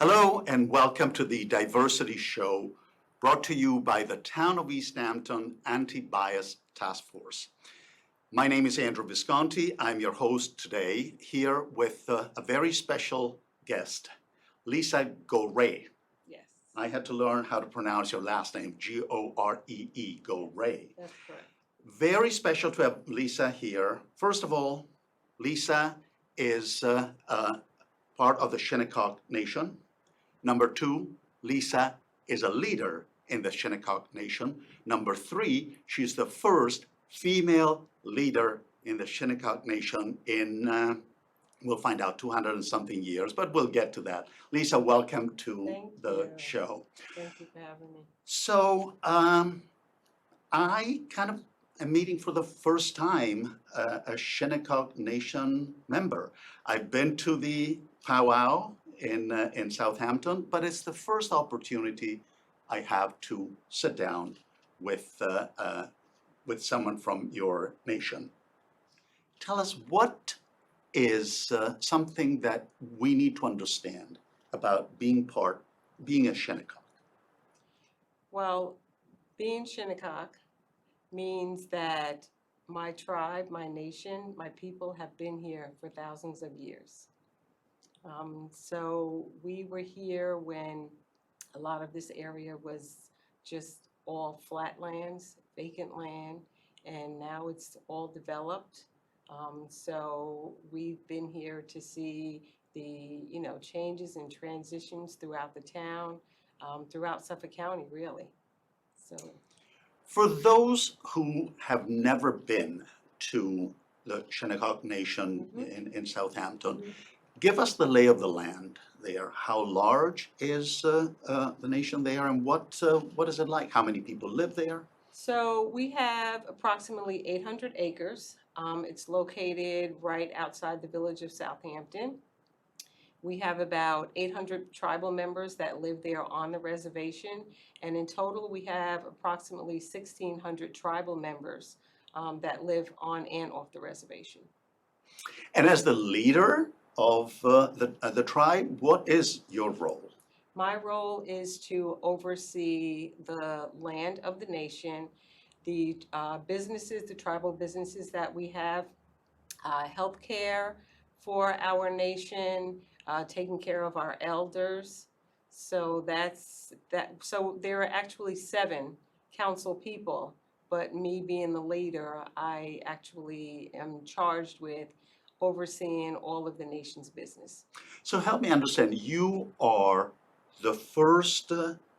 Hello and welcome to the Diversity Show, brought to you by the Town of East Hampton Anti-Bias Task Force. My name is Andrew Visconti. I'm your host today, here with a very special guest, Lisa Goree. Yes. I had to learn how to pronounce your last name, G-O-R-E-E, Goree. That's correct. Very special to have Lisa here. First of all, Lisa is part of the Shinnecock Nation. Number two, Lisa is a leader in the Shinnecock Nation. Number three, she's the first female leader in the Shinnecock Nation in, we'll find out, 200 and something years, but we'll get to that. Lisa, welcome to Thank the you. show. Thank you for having me. So I kind of am meeting for the first time a Shinnecock Nation member. I've been to the powwow in Southampton, but it's the first opportunity I have to sit down with someone from your nation. Tell us, what is something that we need to understand about being a Shinnecock? Well, being Shinnecock means that my tribe, my nation, my people have been here for thousands of years. So we were here when a lot of this area was just all flat lands, vacant land, and now it's all developed. So we've been here to see the changes and transitions throughout the town, throughout Suffolk County, really. So For those who have never been to the Shinnecock Nation in Southampton, give us the lay of the land there. How large is the nation there, and what is it like? How many people live there? So we have approximately 800 acres. It's located right outside the village of Southampton. We have about 800 tribal members that live there on the reservation, and in total we have approximately 1,600 tribal members that live on and off the reservation. And as the leader of the tribe, what is your role? My role is to oversee the land of the nation, the businesses, the tribal businesses that we have, healthcare for our nation, taking care of our elders. So that's that. So there are actually 7 council people, but me being the leader, I actually am charged with overseeing all of the nation's business. So help me understand, you are the first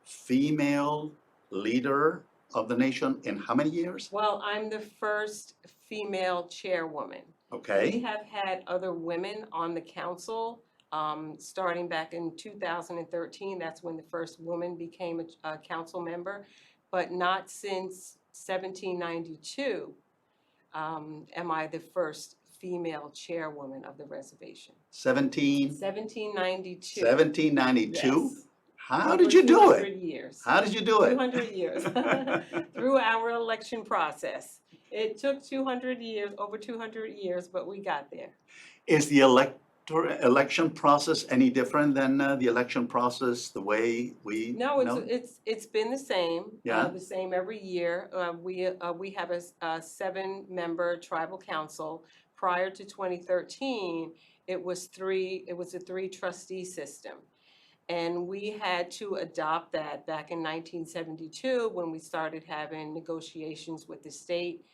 female leader of the nation in how many years? Well, I'm the first female chairwoman. Okay. We have had other women on the council, starting back in 2013. That's when the first woman became a council member, but not since 1792 am I the first female chairwoman of the reservation. 1792. 1792? Yes. How did you do it? 200 years. How did you do it? 200 years. Through our election process. It took 200 years, over 200 years, but we got there. Is the election process any different than the election process the way we No, know? it's been the same. Yeah. The same every year. We have a 7-member tribal council. Prior to 2013, it was a three-trustee system. And we had to adopt that back in 1972 when we started having negotiations with the state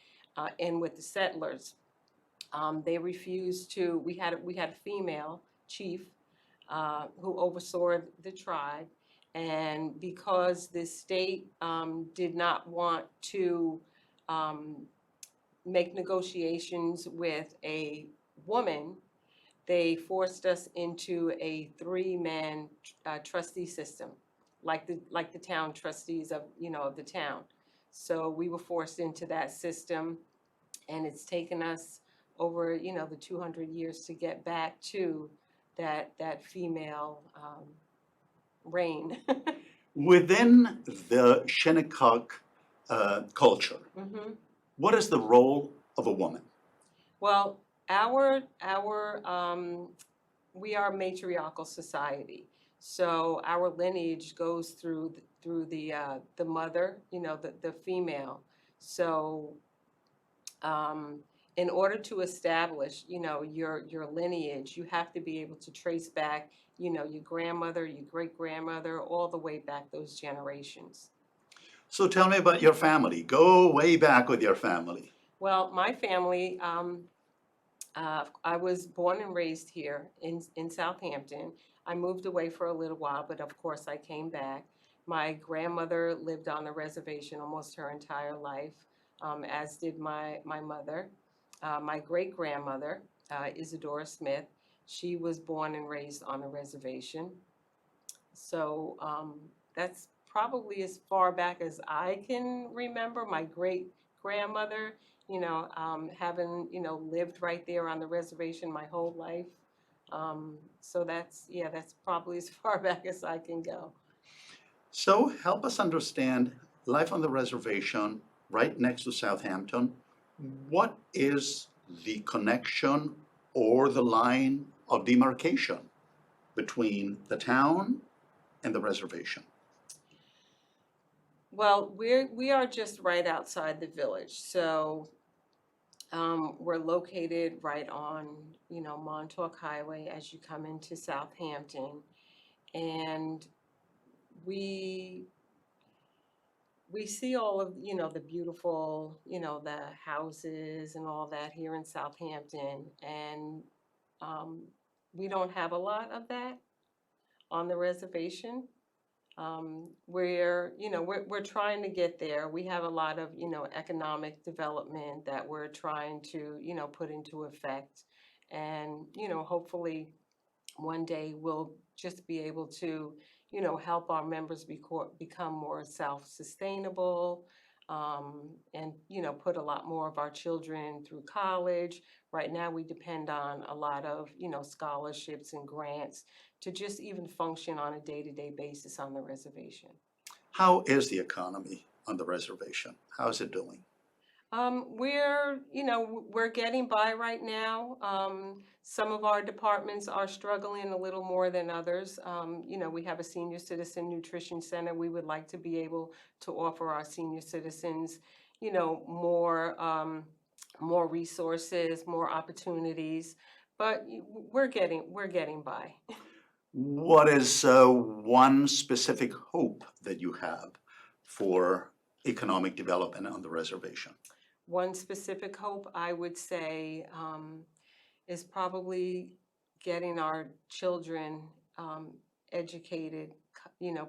and with the settlers. They refused to. We had a female chief who oversaw the tribe, and because the state did not want to make negotiations with a woman, they forced us into a 3-man trustee system, like the town trustees of the town. So we were forced into that system, and it's taken us over the 200 years to get back to that female reign. Within the Shinnecock culture, what is the role of a woman? Well, we are a matriarchal society. So our lineage goes through the mother, the female. So in order to establish, your lineage, you have to be able to trace back, your grandmother, your great grandmother, all the way back those generations. So tell me about your family. Go way back with your family. Well, my family, I was born and raised here in Southampton. I moved away for a little while, but of course I came back. My grandmother lived on the reservation almost her entire life, as did my mother. My great grandmother, Isadora Smith, she was born and raised on the reservation. So that's probably as far back as I can remember. My great grandmother, having, lived right there on the reservation my whole life. So that's probably as far back as I can go. So help us understand life on the reservation right next to Southampton. What is the connection or the line of demarcation between the town and the reservation? Well, we are just right outside the village, so we're located right on, Montauk Highway as you come into Southampton, and we we see all of, the beautiful, the houses and all that here in Southampton, and um, we don't have a lot of that on the reservation. We're trying to get there. We have a lot of, economic development that we're trying to, put into effect. And, hopefully one day we'll just be able to, help our members become more self-sustainable, and, put a lot more of our children through college. Right now, we depend on a lot of, scholarships and grants to just even function on a day-to-day basis on the reservation. How is the economy on the reservation? How is it doing? We're getting by right now. Some of our departments are struggling a little more than others. We have a senior citizen nutrition center. We would like to be able to offer our senior citizens, more resources, more opportunities, but we're getting by. What is one specific hope that you have for economic development on the reservation? One specific hope I would say is probably getting our children educated,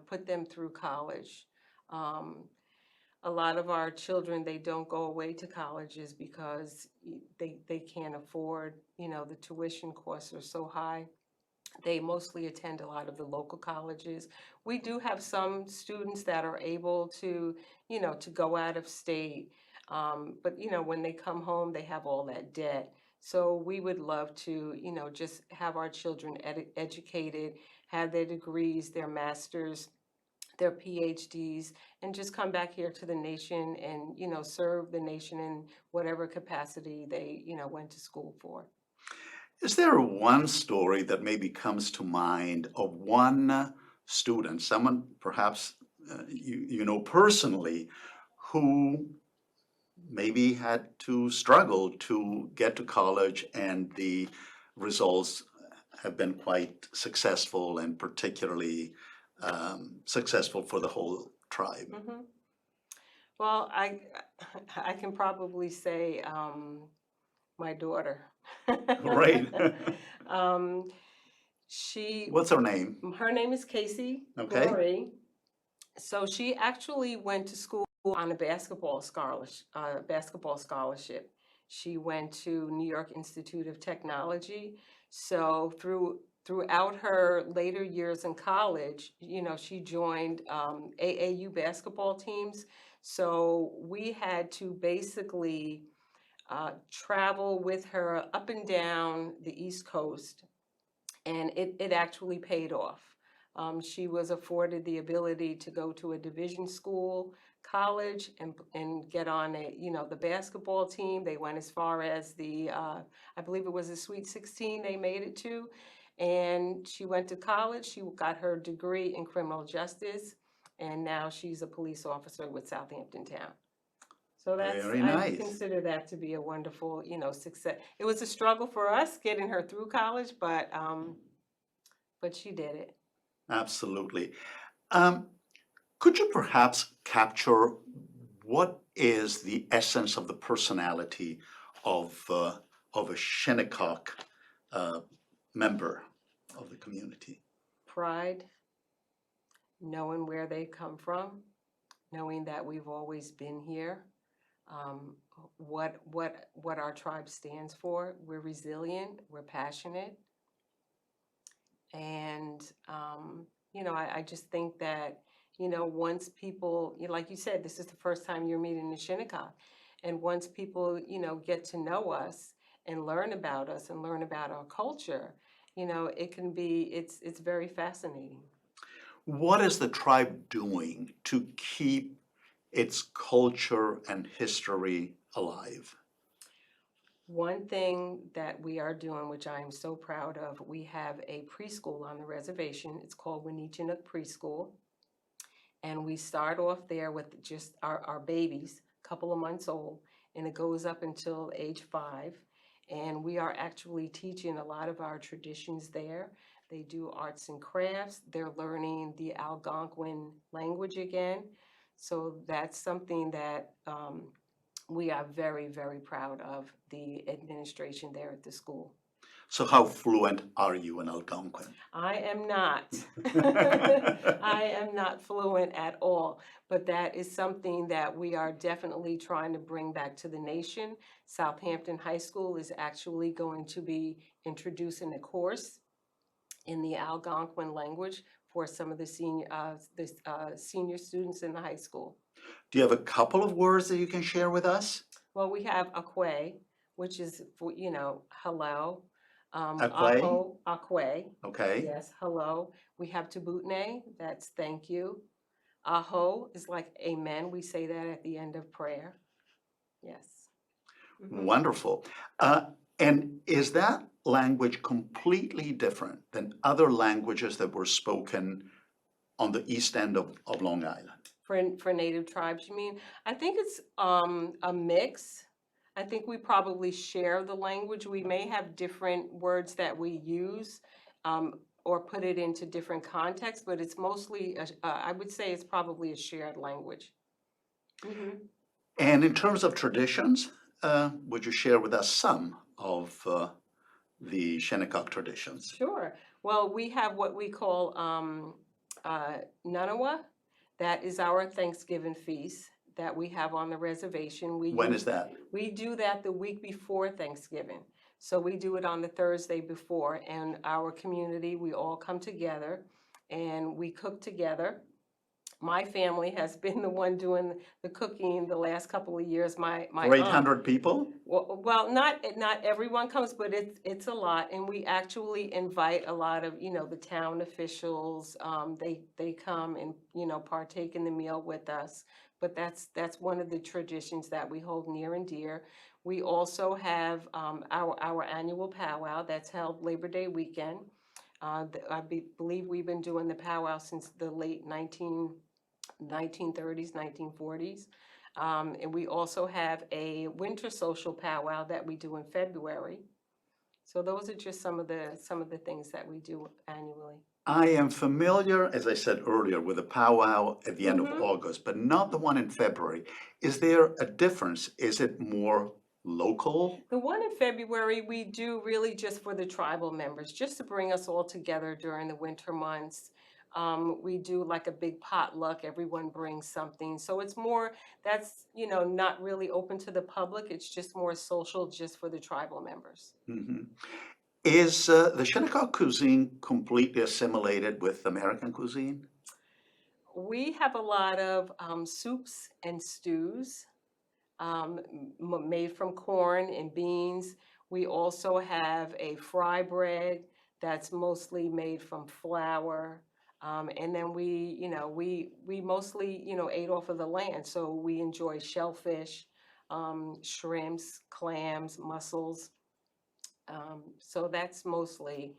put them through college. Um, a lot of our children, they don't go away to colleges because they can't afford, the tuition costs are so high. They mostly attend a lot of the local colleges. We do have some students that are able to go out of state. But, when they come home, they have all that debt. So we would love to, just have our children educated, have their degrees, their masters, their PhDs, and just come back here to the nation and, serve the nation in whatever capacity they, went to school for. Is there one story that maybe comes to mind of one student, someone perhaps you know personally, who maybe had to struggle to get to college and the results have been quite successful and particularly successful for the whole tribe? Mhm. Well, I can probably say my daughter. Right. um, she What's her name? Her name is Casey Okay. Goree. So she actually went to school on a basketball scholarship. She went to New York Institute of Technology. So throughout her later years in college, she joined AAU basketball teams. So we had to basically travel with her up and down the East Coast, and it actually paid off. She was afforded the ability to go to a division school, college, and get on the basketball team. They went as far as I believe it was the Sweet 16 they made it to. And she went to college, she got her degree in criminal justice, and now she's a police officer with Southampton Town. So Very I nice. consider that to be a wonderful, success. It was a struggle for us getting her through college, but she did it. Absolutely. Um, could you perhaps capture what is the essence of the personality of a Shinnecock member of the community? Pride, knowing where they come from, knowing that we've always been here, um, what our tribe stands for. We're resilient, we're passionate, and I just think that once people, like you said, this is the first time you're meeting the Shinnecock, and once people get to know us and learn about us and learn about our culture, it can be it's very fascinating. What is the tribe doing to keep its culture and history alive? One thing that we are doing, which I am so proud of, we have a preschool on the reservation. It's called Chinook Preschool. And we start off there with just our babies, a couple of months old, and it goes up until age 5. And we are actually teaching a lot of our traditions there. They do arts and crafts. They're learning the Algonquin language again. So that's something that we are very, very proud of, the administration there at the school. So how fluent are you in Algonquin? I am not. I am not fluent at all, but that is something that we are definitely trying to bring back to the nation. Southampton High School is actually going to be introducing a course in the Algonquin language for some of the senior students in the high school. Do you have a couple of words that you can share with us? Well, we have akwe, which is for, hello. Akwe? Aho, akwe, Okay. yes, hello. We have tabutne, that's thank you. Aho is like amen. We say that at the end of prayer. Yes. Mhm. Wonderful. And is that language completely different than other languages that were spoken on the east end of Long Island? For native tribes, you mean? I think it's a mix. I think we probably share the language. We may have different words that we use or put it into different contexts, but it's mostly, I would say it's probably a shared language. Mhm. And in terms of traditions, would you share with us some of the Shinnecock traditions? Sure. Well, we have what we call Nanawa. That is our Thanksgiving feast that we have on the reservation. When is that? We do that the week before Thanksgiving. So we do it on the Thursday before, and our community, we all come together and we cook together. My family has been the one doing the cooking the last couple of years. My For aunt, 800 people? well, not everyone comes, but it's a lot, and we actually invite a lot of the town officials. They come and partake in the meal with us. But that's one of the traditions that we hold near and dear. We also have our annual powwow that's held Labor Day weekend. Believe we've been doing the powwow since the late 1930s, 1940s. And we also have a winter social powwow that we do in February. So those are just some of the things that we do annually. I am familiar, as I said earlier, with the powwow at the end of Mhm. August, but not the one in February. Is there a difference? Is it more local? The one in February, we do really just for the tribal members, just to bring us all together during the winter months. We do like a big potluck, everyone brings something. So it's more, that's, not really open to the public. It's just more social, just for the tribal members. Mhm. Is the Shinnecock cuisine completely assimilated with American cuisine? We have a lot of soups and stews made from corn and beans. We also have a fry bread that's mostly made from flour. And then we mostly, ate off of the land. So we enjoy shellfish, shrimps, clams, mussels. So that's mostly,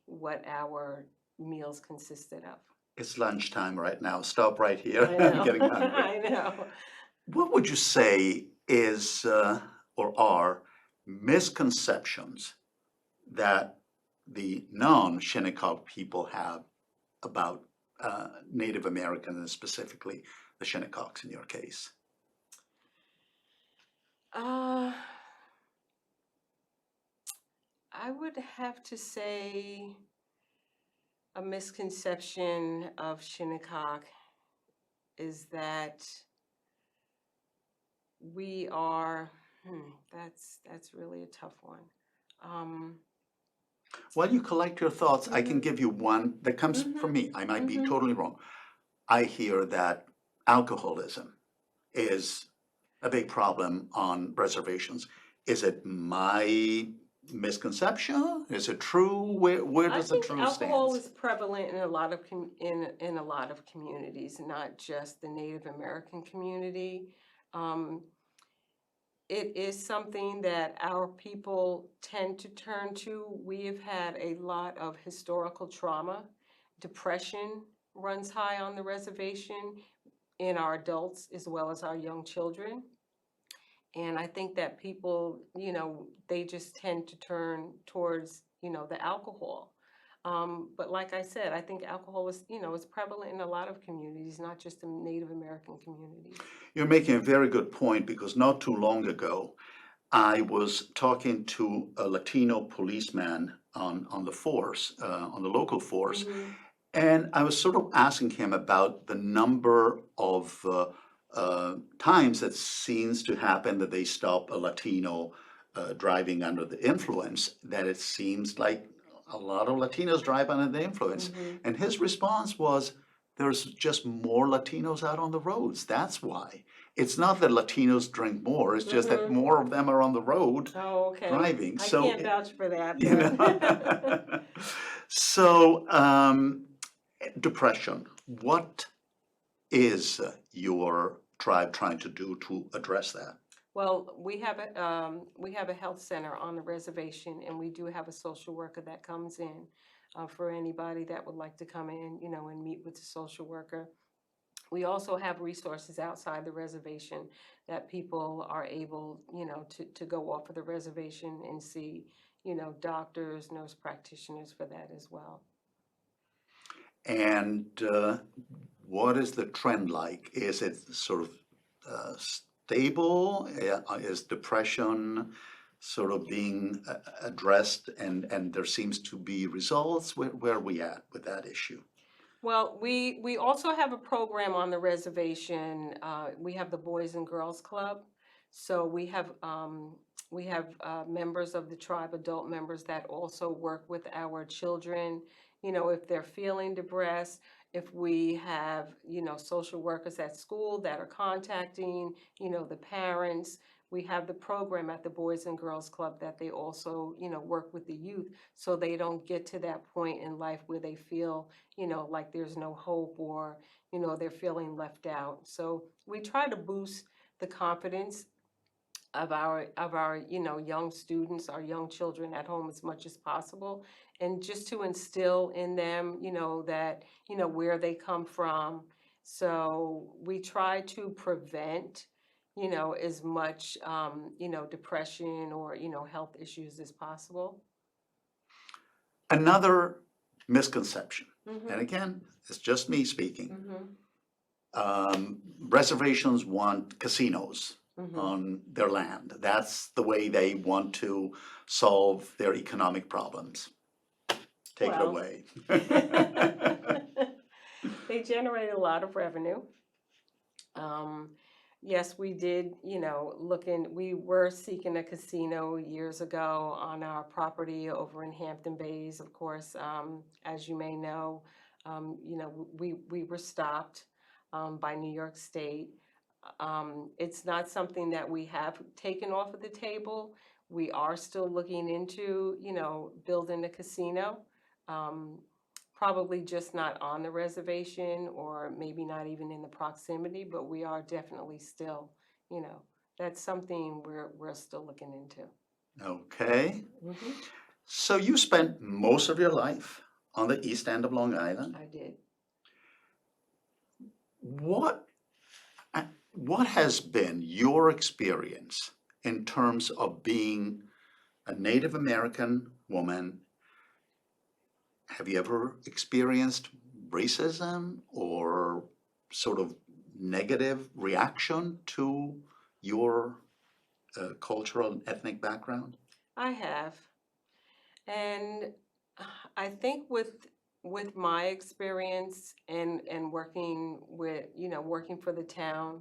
what our meals consisted of. It's lunchtime right now. Stop right here. I know. I'm getting hungry. I know. What would you say is or are misconceptions that the non-Shinnecock people have about Native Americans, and specifically the Shinnecocks in your case? Uh, I would have to say a misconception of Shinnecock is that we are, that's really a tough one. Um, While you collect your thoughts, I can mhm, give you one that comes from me. I might be totally wrong. I hear that alcoholism is a big problem on reservations. Is it my misconception? Is it true? Where I does the think truth alcohol stand? is prevalent in a lot of in a lot of communities, not just the Native American community. Um, it is something that our people tend to turn to. We have had a lot of historical trauma. Depression runs high on the reservation in our adults as well as our young children. And I think that people, they just tend to turn towards, the alcohol. But like I said, I think alcohol is prevalent in a lot of communities, not just in Native American communities. You're making a very good point because not too long ago, I was talking to a Latino policeman on the force, on the local force, Mm-hmm. and I was sort of asking him about the number of times that seems to happen that they stop a Latino driving under the influence, that it seems like a lot of Latinos drive under the influence. Mm-hmm. And his response was, there's just more Latinos out on the roads. That's why. It's not that Latinos drink more, it's just that Mm-hmm. more of them are on the road Oh, okay. driving. I So, can't vouch for that, you but know. So, depression. What is your tribe trying to do to address that? well, we have a health center on the reservation, and we do have a social worker that comes in for anybody that would like to come in, and meet with the social worker. We also have resources outside the reservation that people are able, to go off of the reservation and see, doctors, nurse practitioners for that as well. And what is the trend like? Is it sort of stable? Is depression sort of being addressed and there seems to be results? Where are we at with that issue? Well, we also have a program on the reservation. We have the Boys and Girls Club. So we have members of the tribe, adult members that also work with our children. If they're feeling depressed, if we have, social workers at school that are contacting, the parents. We have the program at the Boys and Girls Club that they also, work with the youth so they don't get to that point in life where they feel like there's no hope or, they're feeling left out. So we try to boost the confidence of our young students, our young children at home as much as possible, and just to instill in them, that where they come from. So we try to prevent, as much depression or health issues as possible. Another misconception, and Mm-hmm. again, it's just me speaking. Mm-hmm. Reservations want casinos Mm-hmm. on their land. That's the way they want to solve their economic problems. Take it Well, away. they generate a lot of revenue. Um, yes, we did, we were seeking a casino years ago on our property over in Hampton Bays, of course. As you may know, we were stopped by New York State. It's not something that we have taken off of the table. We are still looking into, building a casino. Um, Probably just not on the reservation or maybe not even in the proximity, but we are definitely still, you know, that's something we're still looking into. Okay. Hmm. So you spent most of your life on the east end of Long Island. I did. What, what has been your experience in terms of being a Native American woman? Have you ever experienced racism or sort of negative reaction to your cultural and ethnic background? I have. And I think with my experience and working with, working for the town,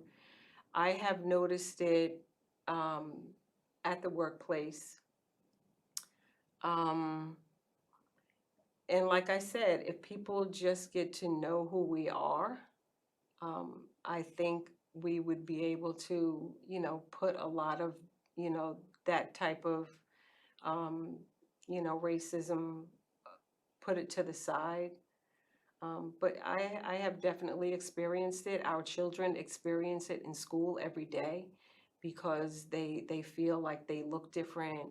I have noticed it um, at the workplace. Um, and like I said, if people just get to know who we are, I think we would be able to, put a lot of, that type of, um, racism, put it to the side. But I have definitely experienced it. Our children experience it in school every day because they feel like they look different.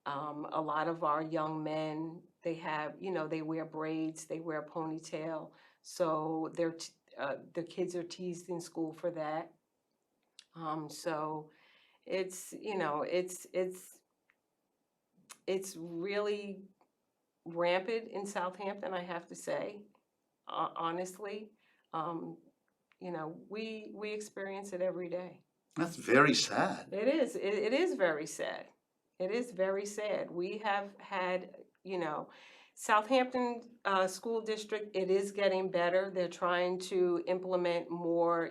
A lot of our young men, they have, they wear braids, they wear a ponytail. So the kids are teased in school for that. So it's, it's really rampant in Southampton, I have to say, honestly. Um, we experience it every day. That's very sad. It is very sad. It is very sad. We have had, you know, Southampton School District, it is getting better. They're trying to implement more,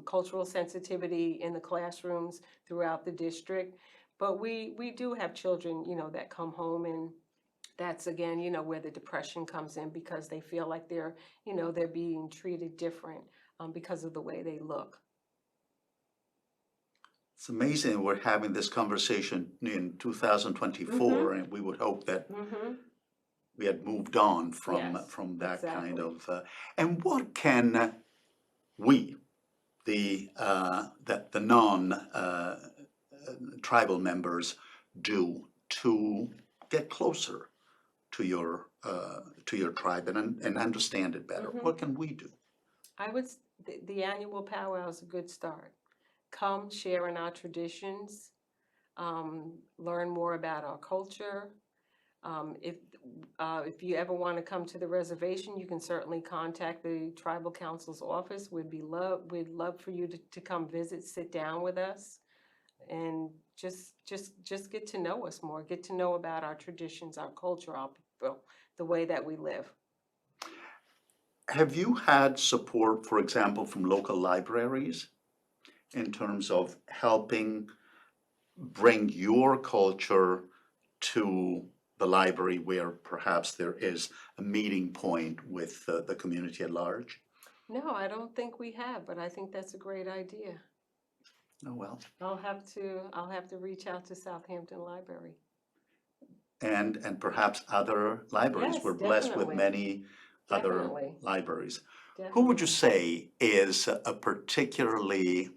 cultural sensitivity in the classrooms throughout the district. But we do have children, that come home, and that's again, where the depression comes in because they feel like they're being treated different because of the way they look. It's amazing we're having this conversation in 2024, and we would hope that Mm-hmm. we had moved on Yes, from that kind exactly. of. And what can we, the non tribal members, do to get closer to your tribe and understand it better? Mm-hmm. What can we do? The annual powwow is a good start. Come share in our traditions, learn more about our culture. If you ever want to come to the reservation, you can certainly contact the tribal council's office. We'd love for you to come visit, sit down with us, and just get to know us more. Get to know about our traditions, our culture, our people, the way that we live. Have you had support, for example, from local libraries in terms of helping bring your culture to the library where perhaps there is a meeting point with the community at large? No, I don't think we have, but I think that's a great idea. Oh, well. I'll have to reach out to Southampton Library. And perhaps other libraries. Yes, We're blessed with definitely. many other Definitely. libraries. Who would you Definitely. say is a particularly,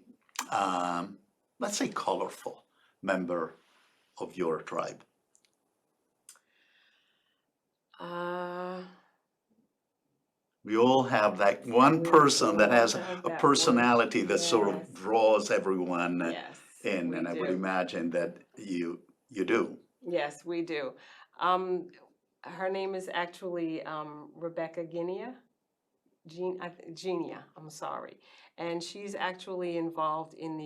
let's say, colorful member of your tribe? Uh, We all have that one we person that all has have a that one. personality that sort Yes. of draws everyone Yes, in, we and I would do. imagine that you do. Yes, we do. Um, Her name is actually Rebecca Genia, I'm sorry. And she's actually involved in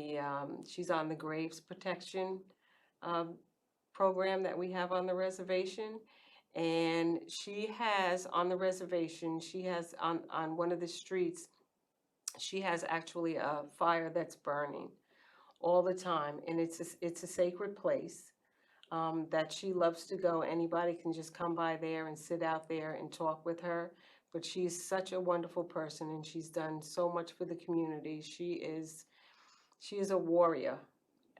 she's on the Graves Protection um, program that we have on the reservation. And she has on the reservation, she has on one of the streets, she has actually a fire that's burning all the time. And it's a sacred place that she loves to go. Anybody can just come by there and sit out there and talk with her. But she's such a wonderful person, and she's done so much for the community. She is a warrior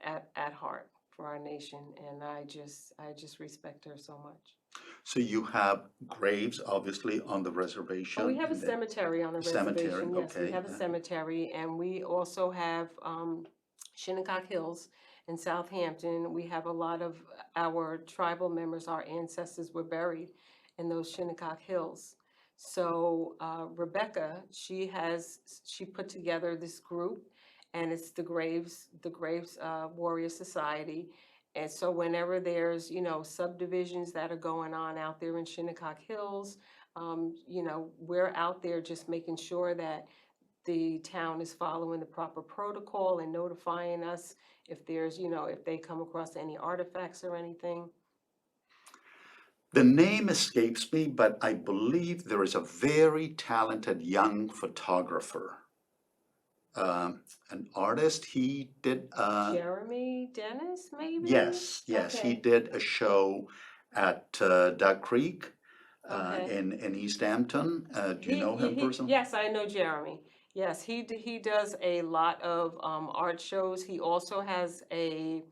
at heart for our nation, and I just respect her so much. So you have graves, obviously, on the Oh, reservation, we have a and then cemetery on the a cemetery, reservation. Yes, we okay. have a cemetery, and we also have Shinnecock Hills, in Southampton. We have a lot of our tribal members, our ancestors were buried in those Shinnecock Hills. So Rebecca, she put together this group, and it's the Graves Warrior Society. And so whenever there's, subdivisions that are going on out there in Shinnecock Hills, we're out there just making sure that the town is following the proper protocol and notifying us if there's, if they come across any artifacts or anything. The name escapes me, but I believe there is a very talented young photographer, an artist. He did, Jeremy Dennis, maybe? yes, he Okay. did a show at Duck Creek Okay. in East Hampton. Do you know him personally? Yes, I know Jeremy. Yes, he does a lot of art shows. He also has a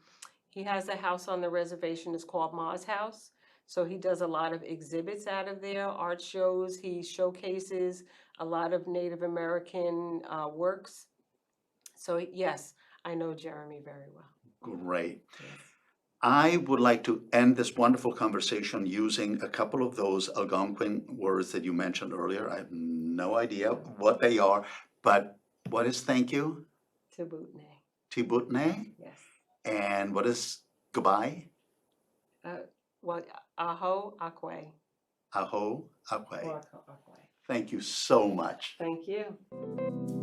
house on the reservation. It's called Ma's House. So he does a lot of exhibits out of there, art shows. He showcases a lot of Native American works. So yes, I know Jeremy very well. Great. Yes. I would like to end this wonderful conversation using a couple of those Algonquin words that you mentioned earlier. I have no idea what they are, but what is thank you? Tibutne. Tibutne? Yes. And what is goodbye? What? Aho Akwe. Aho, akwe. Akwe. Thank you so much. Thank you.